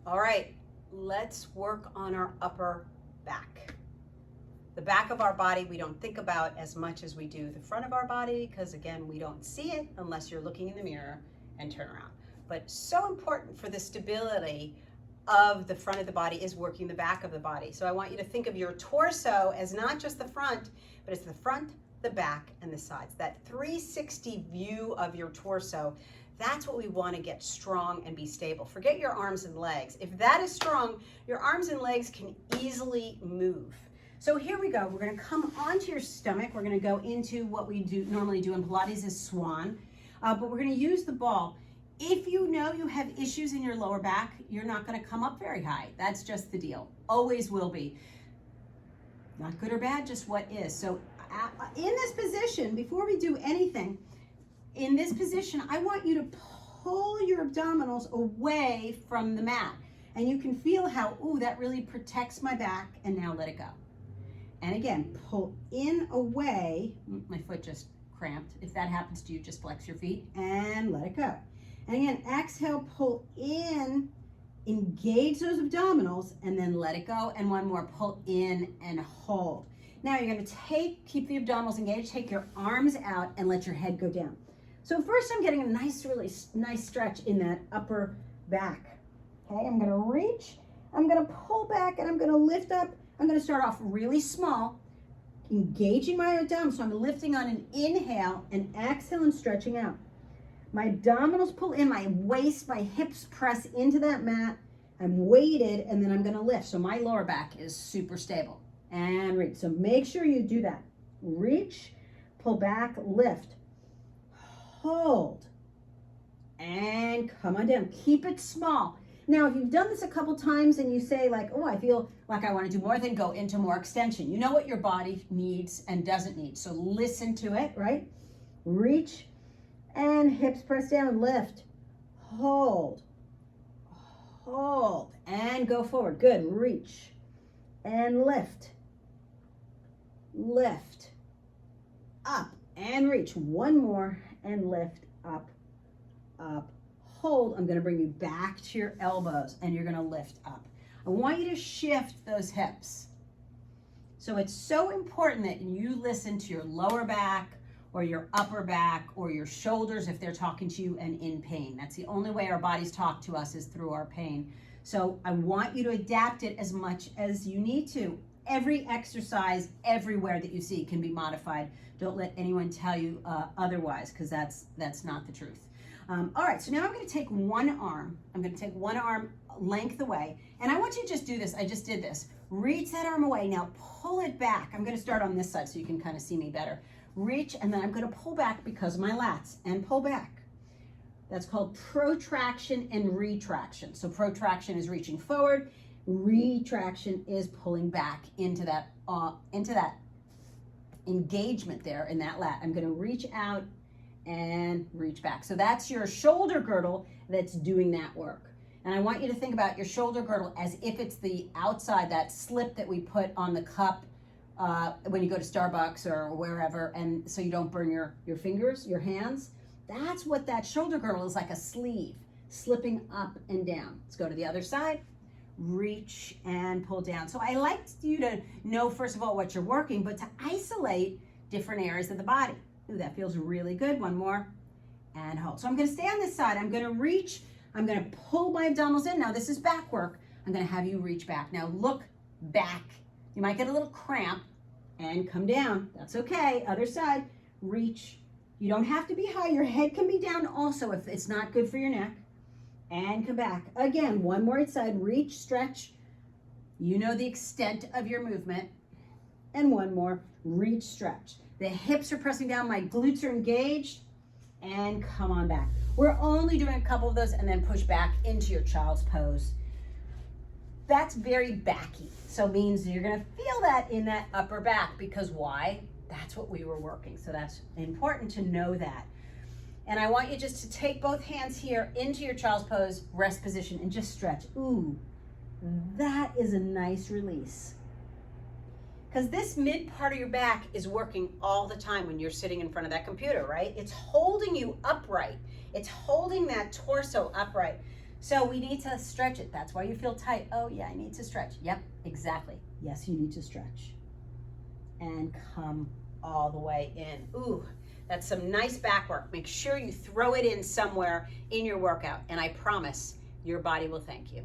All right, let's work on our upper back. The back of our body we don't think about as much as we do the front of our body, because again, we don't see it unless you're looking in the mirror and turn around. But so important for the stability of the front of the body is working the back of the body. So I want you to think of your torso as not just the front, but it's the front, the back, and the sides. That 360 view of your torso, that's what we want to get strong and be stable. Forget your arms and legs. If that is strong, your arms and legs can easily move. So here we go. We're going to come onto your stomach. We're going to go into what we normally do in Pilates is swan, but we're going to use the ball. If you know you have issues in your lower back, you're not going to come up very high. That's just the deal. Always will be. Not good or bad, just what is. So in this position, before we do anything, in this position, I want you to pull your abdominals away from the mat. And you can feel how, ooh, that really protects my back, and now let it go. And again, pull in, away. My foot just cramped. If that happens to you, just flex your feet and let it go. And again, exhale, pull in, engage those abdominals, and then let it go. And one more, pull in and hold. Now you're gonna keep the abdominals engaged, take your arms out and let your head go down. So first I'm getting a really nice stretch in that upper back. Okay, I'm gonna reach, I'm gonna pull back, and I'm gonna lift up. I'm going to start off really small, engaging my abdominals. So I'm lifting on an inhale and exhale and stretching out. My abdominals pull in, my waist, my hips press into that mat. I'm weighted, and then I'm going to lift. So my lower back is super stable. And reach. So make sure you do that. Reach, pull back, lift, hold, and come on down. Keep it small. Now, if you've done this a couple times and you say like, oh, I feel like I want to do more, then go into more extension. You know what your body needs and doesn't need. So listen to it, right? Reach and hips press down, lift, hold, hold, and go forward. Good. Reach and lift, lift, up and reach. One more and lift, up, up. Hold. I'm going to bring you back to your elbows, and you're going to lift up. I want you to shift those hips. So it's so important that you listen to your lower back or your upper back or your shoulders if they're talking to you and in pain. That's the only way our bodies talk to us, is through our pain. So I want you to adapt it as much as you need to. Every exercise everywhere that you see can be modified. Don't let anyone tell you otherwise, because that's not the truth. All right, so now I'm going to take one arm. I'm going to take one arm length away, and I want you to just do this. I just did this. Reach that arm away. Now pull it back. I'm going to start on this side so you can kind of see me better. Reach, and then I'm going to pull back because of my lats, and pull back. That's called protraction and retraction. So protraction is reaching forward. Retraction is pulling back into that engagement there in that lat. I'm going to reach out and reach back. So that's your shoulder girdle that's doing that work. And I want you to think about your shoulder girdle as if it's the outside, that slip that we put on the cup when you go to Starbucks or wherever, and so you don't burn your fingers, your hands. That's what that shoulder girdle is, like a sleeve, slipping up and down. Let's go to the other side. Reach and pull down. So I like you to know, first of all, what you're working, but to isolate different areas of the body. Ooh, that feels really good. One more and hold. So I'm going to stay on this side. I'm going to reach. I'm going to pull my abdominals in. Now this is back work. I'm going to have you reach back. Now look back. You might get a little cramp and come down. That's okay. Other side. Reach. You don't have to be high. Your head can be down also if it's not good for your neck. And come back. Again, one more side. Reach, stretch. You know the extent of your movement. And one more. Reach, stretch. The hips are pressing down, my glutes are engaged, and come on back. We're only doing a couple of those, and then push back into your child's pose. That's very backy, so it means you're gonna feel that in that upper back, because why? That's what we were working, so that's important to know that. And I want you just to take both hands here into your child's pose, rest position, and just stretch. Ooh, that is a nice release. Because this mid part of your back is working all the time when you're sitting in front of that computer, right? It's holding you upright. It's holding that torso upright. So we need to stretch it. That's why you feel tight. Oh yeah, I need to stretch. Yep, exactly. Yes, you need to stretch. And come all the way in. Ooh, that's some nice back work. Make sure you throw it in somewhere in your workout, and I promise your body will thank you.